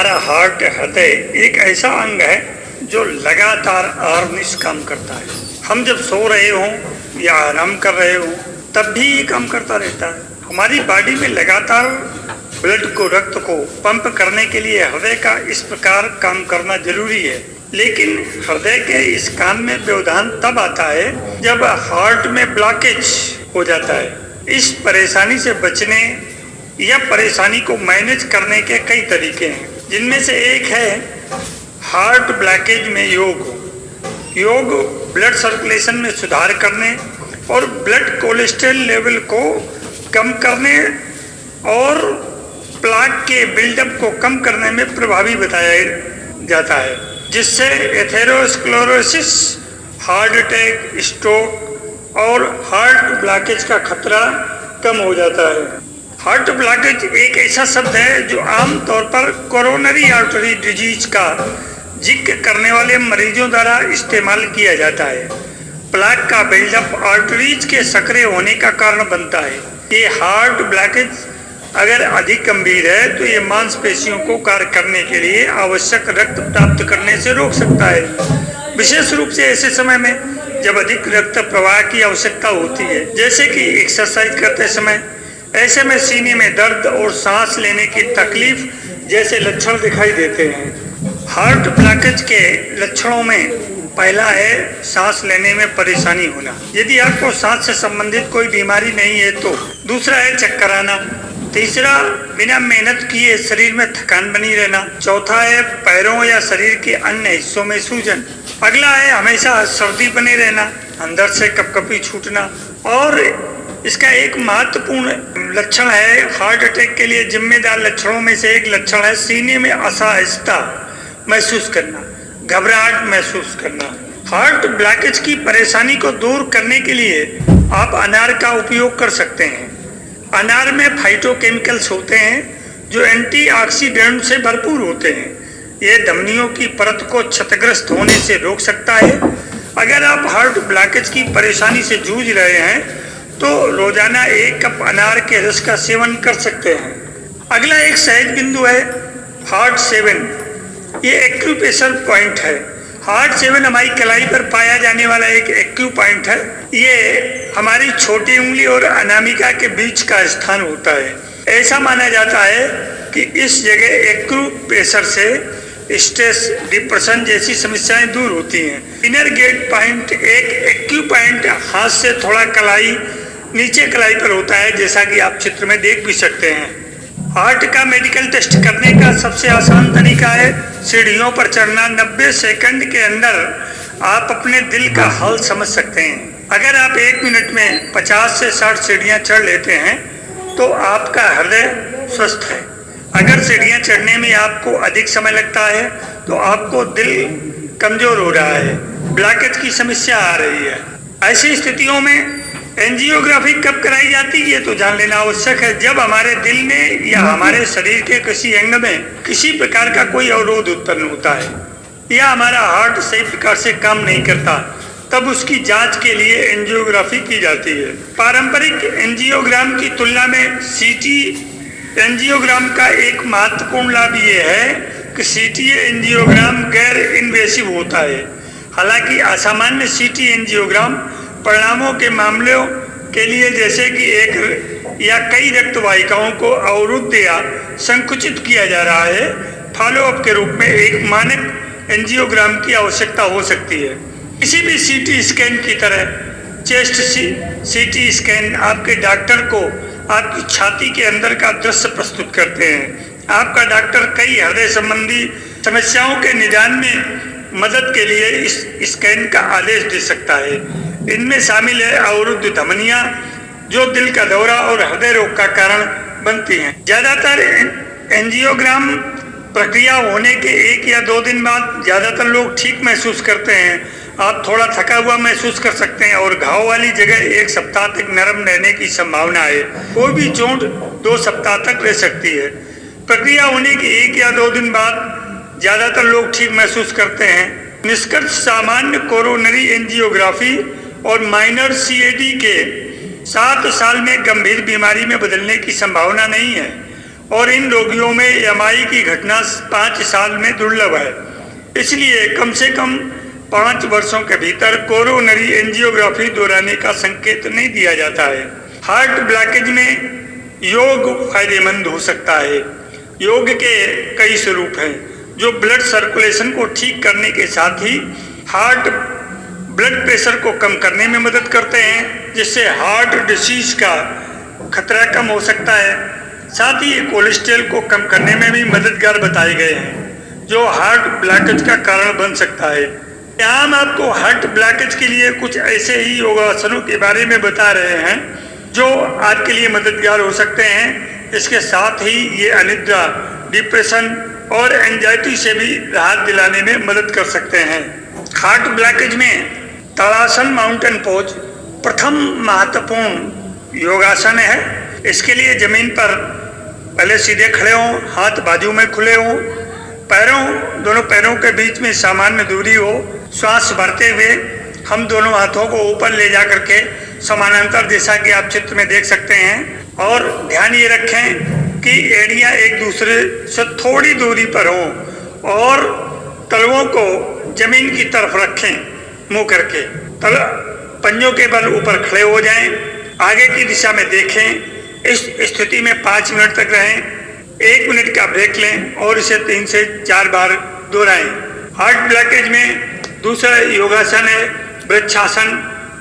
हमारा हृदय एक ऐसा अंग है जो लगातार अहर्निश काम करता है। हम जब सो रहे हों या आराम कर रहे हों तब भी ये काम करता रहता है। हमारी बॉडी में लगातार रक्त को पंप करने के लिए हृदय का इस प्रकार काम करना जरूरी है। लेकिन हृदय के इस काम में व्यवधान तब आता है जब हार्ट में ब्लॉकेज हो जाता है। इस परेशानी से बचने या परेशानी को मैनेज करने के कई तरीके हैं, जिनमें से एक है हार्ट ब्लॉकेज में योग ब्लड सर्कुलेशन में सुधार करने और ब्लड कोलेस्ट्रॉल लेवल को कम करने और प्लाक के बिल्डअप को कम करने में प्रभावी बताया जाता है, जिससे एथेरोस्क्लेरोसिस, हार्ट अटैक, स्ट्रोक और हार्ट ब्लॉकेज का खतरा कम हो जाता है। हार्ट ब्लॉकेज एक ऐसा शब्द है जो आमतौर पर कोरोनरी आर्टरी डिजीज का जिक्र करने वाले मरीजों द्वारा इस्तेमाल किया जाता है। प्लाक का बिल्डअप आर्टरीज के सक्रिय होने का कारण बनता है। ये हार्ट ब्लॉकेज अगर अधिक गंभीर है तो ये मांसपेशियों को कार्य करने के लिए आवश्यक रक्त प्राप्त करने से रोक सकता है, विशेष रूप से ऐसे समय में जब अधिक रक्त प्रवाह की आवश्यकता होती है, जैसे कि एक्सरसाइज करते समय। ऐसे में सीने में दर्द और सांस लेने की तकलीफ जैसे लक्षण दिखाई देते हैं। हार्ट ब्लॉकेज के लक्षणों में पहला है सांस लेने में परेशानी होना, यदि आपको सांस से संबंधित कोई बीमारी नहीं है तो। दूसरा है चक्कर आना। तीसरा, बिना मेहनत किए शरीर में थकान बनी रहना। चौथा है पैरों या शरीर के अन्य हिस्सों में सूजन। अगला है हमेशा सर्दी बने रहना, अंदर से कपकपी छूटना। और इसका एक महत्वपूर्ण लक्षण है हार्ट अटैक के लिए जिम्मेदार लक्षणों में से एक लक्षण है सीने में असहजता महसूस करना, घबराहट महसूस करना। हार्ट ब्लॉकेज की परेशानी को दूर करने के लिए आप अनार का उपयोग कर सकते हैं। अनार में फाइटोकेमिकल्स होते हैं जो एंटीऑक्सीडेंट से भरपूर होते हैं। ये धमनियों की परत को क्षतिग्रस्त होने से रोक सकता है। अगर आप हार्ट ब्लॉकेज की परेशानी से जूझ रहे हैं तो रोजाना 1 कप अनार के रस का सेवन कर सकते हैं। अगला एक सहज बिंदु है हार्ट 7। ये एक्यूप्रेशर पॉइंट है। हार्ट 7 हमारी कलाई पर पाया जाने वाला एक एक्यू पॉइंट है। ये हमारी छोटी उंगली और अनामिका के बीच का स्थान होता है। ऐसा माना जाता है कि इस जगह एक्यूप्रेशर से स्ट्रेस, डिप्रेशन जैसी समस्याएं दूर होती हैं। इनर गेट पॉइंट एक एक्यू पॉइंट हाथ से थोड़ा नीचे कलाई पर होता है, जैसा कि आप चित्र में देख भी सकते हैं। हार्ट का मेडिकल टेस्ट करने का सबसे आसान तरीका है सीढ़ियों पर चढ़ना। 90 सेकंड के अंदर आप अपने दिल का हाल समझ सकते हैं। अगर आप 1 मिनट में 50 से 60 सीढ़ियां चढ़ लेते हैं तो आपका हृदय स्वस्थ है। अगर सीढ़ियां चढ़ने में आपको अधिक समय लगता है तो आपको दिल कमजोर हो रहा है, ब्लॉकेज की समस्या आ रही है। ऐसी स्थितियों में एंजियोग्राफी कब कराई जाती है तो जान लेना आवश्यक है जब हमारे दिल में या हमारे शरीर के किसी अंग में किसी प्रकार का कोई अवरोध उत्पन्न होता है या हमारा हार्ट सही प्रकार से काम नहीं करता, तब उसकी जांच के लिए एंजियोग्राफी की जाती है। पारंपरिक एंजियोग्राम की तुलना में सीटी एंजियोग्राम का एक महत्वपूर्ण लाभ ये है कि सीटी एंजियोग्राम गैर इन्वेसिव होता है। हालांकि असामान्य सीटी एंजियोग्राम परिणामों के मामलों के लिए, जैसे कि एक या कई रक्त वाहिकाओं को अवरुद्ध या संकुचित किया जा रहा है, फॉलोअप के रूप में एक मानक एंजियोग्राम की आवश्यकता हो सकती है। किसी भी सीटी स्कैन की तरह चेस्ट सीटी स्कैन आपके डॉक्टर को आपकी छाती के अंदर का दृश्य प्रस्तुत करते हैं। आपका डॉक्टर कई हृदय संबंधी समस्याओं के निदान में मदद के लिए इस स्कैन का आदेश दे सकता है। इनमें शामिल है अवरुद्ध धमनियां जो दिल का दौरा और हृदय रोग का कारण बनती हैं। ज्यादातर एंजियोग्राम प्रक्रिया होने के 1 या 2 दिन बाद ज्यादातर लोग ठीक महसूस करते हैं। आप थोड़ा थका हुआ महसूस कर सकते हैं और घाव वाली जगह 1 सप्ताह तक नरम रहने की संभावना है। कोई भी चोट 2 सप्ताह तक रह सकती है। प्रक्रिया होने के 1 या 2 दिन बाद ज्यादातर लोग ठीक महसूस करते हैं। निष्कर्ष, सामान्य कोरोनरी एंजियोग्राफी और माइनर सीएडी के 7 साल में गंभीर बीमारी में बदलने की संभावना नहीं है। और इन रोगियों में एमआई की घटना 5 साल में दुर्लभ है। इसलिए कम से कम 5 वर्षों के भीतर कोरोनरी एंजियोग्राफी दोहराने का संकेत नहीं दिया जाता है। हार्ट ब्लॉकेज में योग फायदेमंद हो सकता है। योग के कई स्वरूप हैं जो ब्लड सर्कुलेशन को ठीक करने के साथ ही हार्ट ब्लड प्रेशर को कम करने में मदद करते हैं, जिससे हार्ट डिसीज का खतरा कम हो सकता है। साथ ही कोलेस्ट्रॉल को कम करने में भी मददगार बताए गए हैं, जो हार्ट ब्लॉकेज का कारण बन सकता है। यहाँ हम आपको हार्ट ब्लॉकेज के लिए कुछ ऐसे ही योगासनों के बारे में बता रहे हैं जो आपके लिए मददगार हो सकते हैं। इसके साथ ही ये अनिद्रा, डिप्रेशन और एंजाइटी से भी राहत दिलाने में मदद कर सकते हैं। हार्ट ब्लॉकेज में ताड़ासन माउंटेन पोज प्रथम महत्वपूर्ण योगासन है। इसके लिए जमीन पर पहले सीधे खड़े हों, हाथ बाजू में खुले हों, दोनों पैरों के बीच में सामान्य दूरी हो। श्वास भरते हुए हम दोनों हाथों को ऊपर ले जा करके समानांतर, जैसा कि आप चित्र में देख सकते हैं, और ध्यान ये रखें कि एड़ियां एक दूसरे से थोड़ी दूरी पर हों और तलवों को जमीन की तरफ रखें मुंह करके। पंजों के बल ऊपर खड़े हो जाएं, आगे की दिशा में देखें। इस स्थिति में 5 मिनट तक रहें। 1 मिनट का ब्रेक लें और इसे 3 से 4 बार दोहराएं। हार्ट ब्लॉकेज में दूसरा योगासन है वृक्षासन,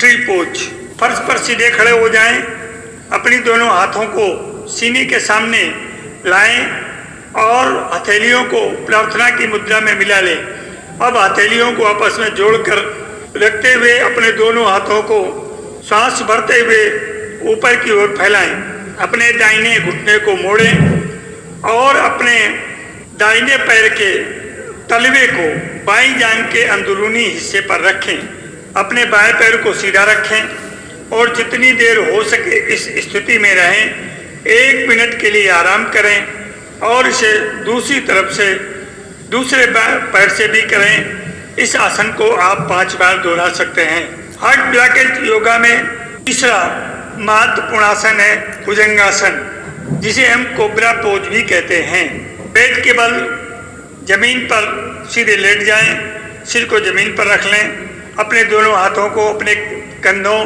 ट्री पोज। फर्श पर सीधे खड़े हो जाएं, अपनी दोनों हाथों को सीने के सामने लाएं और हथेलियों को प्रार्थना की मुद्रा में मिला लें। अब हथेलियों को आपस में जोड़कर रखते हुए अपने दोनों हाथों को सांस भरते हुए ऊपर की ओर फैलाएं। अपने दाहिने घुटने को मोड़ें और अपने दाहिने पैर के तलवे को बाईं जांघ के अंदरूनी हिस्से पर रखें। अपने बाएं पैर को सीधा रखें और जितनी देर हो सके इस स्थिति में रहें। 1 मिनट के लिए आराम करें और इसे दूसरी तरफ से दूसरे पैर से भी करें। इस आसन को आप 5 बार दोहरा सकते हैं। हार्ट ब्लॉकेज योगा में तीसरा महत्वपूर्ण आसन है भुजंगासन, जिसे हम कोबरा पोज भी कहते हैं। पेट के बल जमीन पर सीधे लेट जाएं, सिर को जमीन पर रख लें, अपने दोनों हाथों को अपने कंधों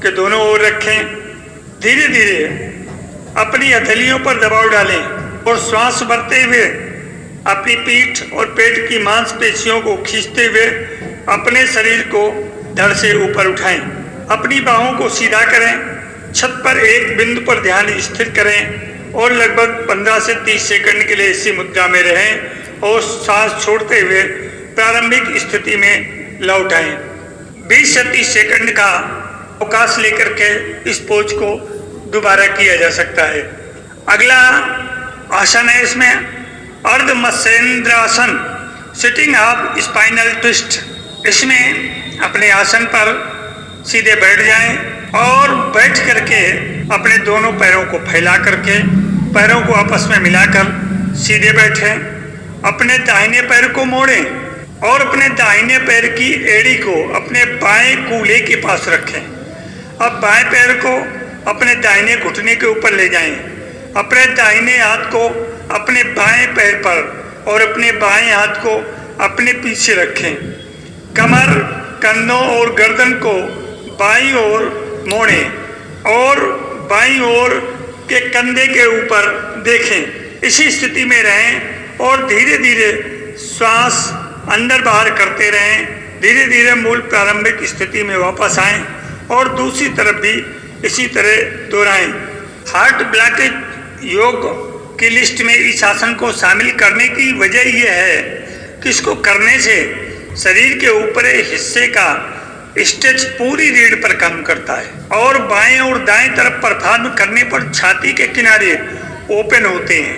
के दोनों ओर रखें। धीरे धीरे अपनी हथेलियों पर दबाव डालें और श्वास भरते हुए अपनी पीठ और पेट की मांसपेशियों को खींचते हुए अपने शरीर को धड़ से ऊपर उठाएं। अपनी बाहों को सीधा करें, छत पर एक बिंदु पर ध्यान स्थिर करें और लगभग 15 से 30 सेकंड के लिए इसी मुद्रा में रहें और सांस छोड़ते हुए प्रारंभिक स्थिति में लौट आएं। 20 से 30 सेकंड का अवकाश लेकर के इस पोज को दोबारा किया जा सकता है। अगला आसन है इसमें अर्ध Matsyendrasana, sitting half spinal twist. इसमें अपने आसन पर सीधे बैठ जाएं और बैठ करके अपने दोनों पैरों को फैला करके पैरों को आपस में मिलाकर सीधे बैठें। अपने दाहिने पैर को मोड़ें और अपने दाहिने पैर की एड़ी को अपने बाएं कूल्हे के पास रखें। अब बाएं पैर को अपने दाहिने घुटने के ऊपर ले जाएं। अपने दाहिने हाथ को अपने बाएं पैर पर और अपने बाएं हाथ को अपने पीछे रखें। कमर, कंधों और गर्दन को बाईं ओर मोड़ें और बाईं ओर के कंधे के ऊपर देखें। इसी स्थिति में रहें और धीरे धीरे श्वास अंदर बाहर करते रहें। धीरे धीरे मूल प्रारंभिक स्थिति में वापस आएं और दूसरी तरफ भी इसी तरह दोहराएं। हार्ट ब्लॉकेज योग की लिस्ट में इस आसन को शामिल करने की वजह यह है कि इसको करने से शरीर के ऊपरी हिस्से का स्ट्रेच पूरी रीढ़ पर काम करता है और बाएं और दाएं तरफ परफॉर्म करने पर छाती के किनारे ओपन होते हैं।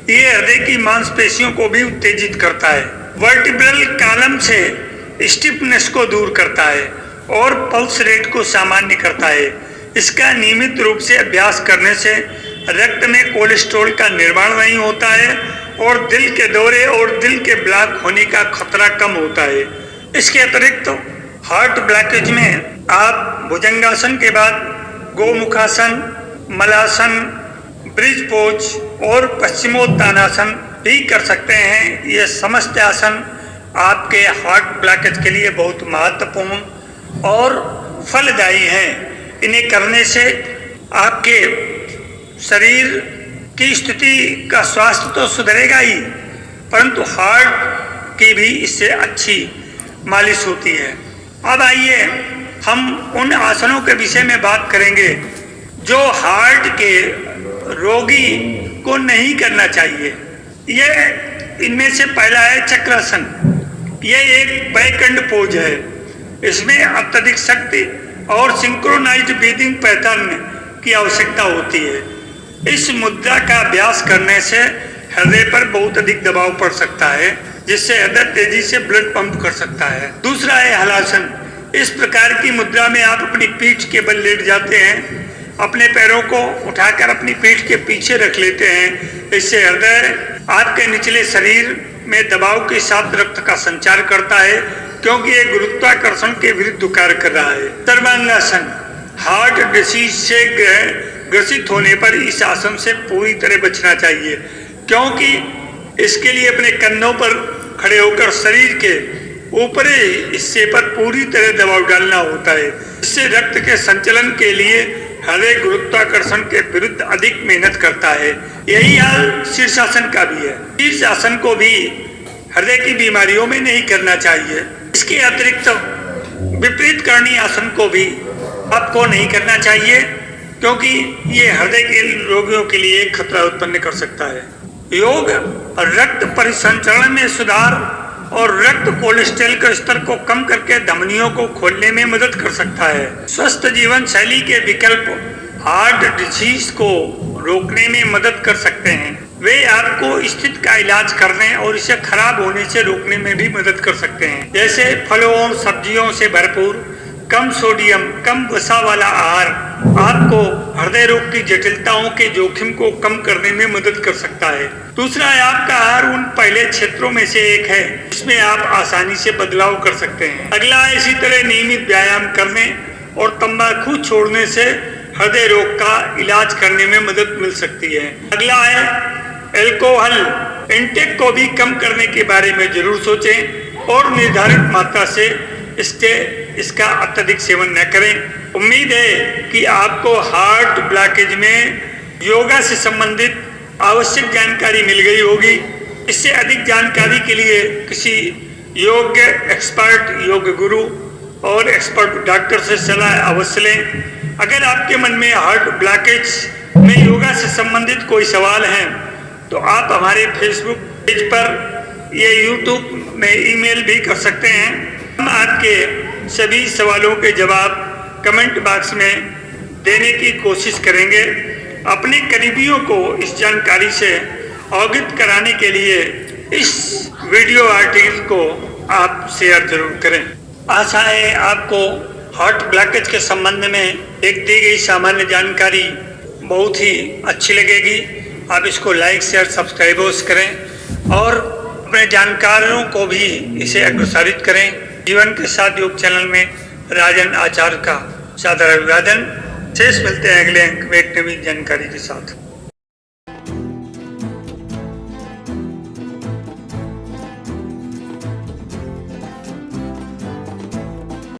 ये हृदय की मांसपेशियों को भी उत्तेजित करता है, वर्टिब्रल कॉलम से स्टिफनेस को दूर करता है और पल्स रेट को सामान्य करता है। इसका नियमित रूप से अभ्यास करने से रक्त में कोलेस्ट्रॉल का निर्माण नहीं होता है और दिल के दौरे और दिल के ब्लॉक होने का खतरा कम होता है। इसके अतिरिक्त हार्ट ब्लॉकेज में आप भुजंगासन के बाद गोमुखासन, मलासन ब्रिज पोज और पश्चिमोत्तानासन भी कर सकते हैं। ये समस्त आसन आपके हार्ट ब्लॉकेज के लिए बहुत महत्वपूर्ण और फलदायी हैं। इन्हें करने से आपके शरीर की स्थिति का स्वास्थ्य तो सुधरेगा ही, परंतु हार्ट की भी इससे अच्छी मालिश होती है। अब आइए हम उन आसनों के विषय में बात करेंगे जो हार्ट के रोगी को नहीं करना चाहिए। ये इनमें से पहला है चक्रासन। यह एक बैकएंड पोज है। इसमें अत्यधिक शक्ति और सिंक्रोनाइज्ड ब्रीदिंग पैटर्न की आवश्यकता होती है। इस मुद्रा का अभ्यास करने से हृदय पर बहुत अधिक दबाव पड़ सकता है, जिससे हृदय तेजी से ब्लड पंप कर सकता है। दूसरा है हलासन। इस प्रकार की मुद्रा में आप अपनी पीठ के बल लेट जाते हैं, अपने पैरों को उठाकर अपनी पीठ के पीछे रख लेते हैं। इससे हृदय आपके निचले शरीर में दबाव के साथ रक्त का संचार करता है, क्योंकि ये गुरुत्वाकर्षण के विरुद्ध कार्य कर रहा है। सर्वांगासन। हार्ट डिसीज से ग्रसित होने पर इस आसन से पूरी तरह बचना चाहिए, क्योंकि इसके लिए अपने कंधों पर खड़े होकर शरीर के ऊपरी हिस्से पर पूरी तरह दबाव डालना होता है। इससे रक्त के संचलन के लिए हृदय गुरुत्वाकर्षण के विरुद्ध अधिक मेहनत करता है। यही हाल शीर्षासन का भी है। शीर्षासन को भी हृदय की बीमारियों में नहीं करना चाहिए। इसके अतिरिक्त विपरीत करणी आसन को भी आपको नहीं करना चाहिए, क्योंकि ये हृदय के रोगियों के लिए खतरा उत्पन्न कर सकता है। योग रक्त परिसंचरण में सुधार और रक्त कोलेस्ट्रॉल के स्तर को कम करके धमनियों को खोलने में मदद कर सकता है। स्वस्थ जीवन शैली के विकल्प हार्ट डिसीज को रोकने में मदद कर सकते हैं। वे आपको स्थिति का इलाज करने और इसे खराब होने से रोकने में भी मदद कर सकते हैं। जैसे फलों और सब्जियों से भरपूर, कम सोडियम, कम वसा वाला आहार आपको हृदय रोग की जटिलताओं के जोखिम को कम करने में मदद कर सकता है। दूसरा है आपका आहार उन पहले क्षेत्रों में से एक है जिसमें आप आसानी से बदलाव कर सकते हैं। अगला है इसी तरह नियमित व्यायाम करने और तंबाकू छोड़ने से हृदय रोग का इलाज करने में मदद मिल सकती है। अगला है अल्कोहल इंटेक को भी कम करने के बारे में जरूर सोचें और निर्धारित मात्रा से इसका अत्यधिक सेवन न करें। उम्मीद है कि आपको हार्ट ब्लॉकेज में योगा से संबंधित आवश्यक जानकारी मिल गई होगी। इससे अधिक जानकारी के लिए किसी योग एक्सपर्ट, योग गुरु और एक्सपर्ट डॉक्टर से सलाह अवश्य लें। अगर आपके मन में हार्ट ब्लॉकेज में योगा से संबंधित कोई सवाल हैं तो आप हमारे फेसबुक पेज पर या यूट्यूब में ईमेल भी कर सकते हैं। हम आपके सभी सवालों के जवाब कमेंट बॉक्स में देने की कोशिश करेंगे। अपने करीबियों को इस जानकारी से अवगत कराने के लिए इस वीडियो आर्टिकल को आप शेयर जरूर करें। आशा है आपको हार्ट ब्लॉकेज के संबंध में एक दी गई सामान्य जानकारी बहुत ही अच्छी लगेगी। आप इसको लाइक, शेयर, सब्सक्राइब करें और अपने जानकारों को भी इसे अग्रसारित करें। जीवन के साथ योग चैनल में राजन आचार्य का सादर अभिवादन। शेष मिलते हैं अगले अंक में एक नई जानकारी के साथ।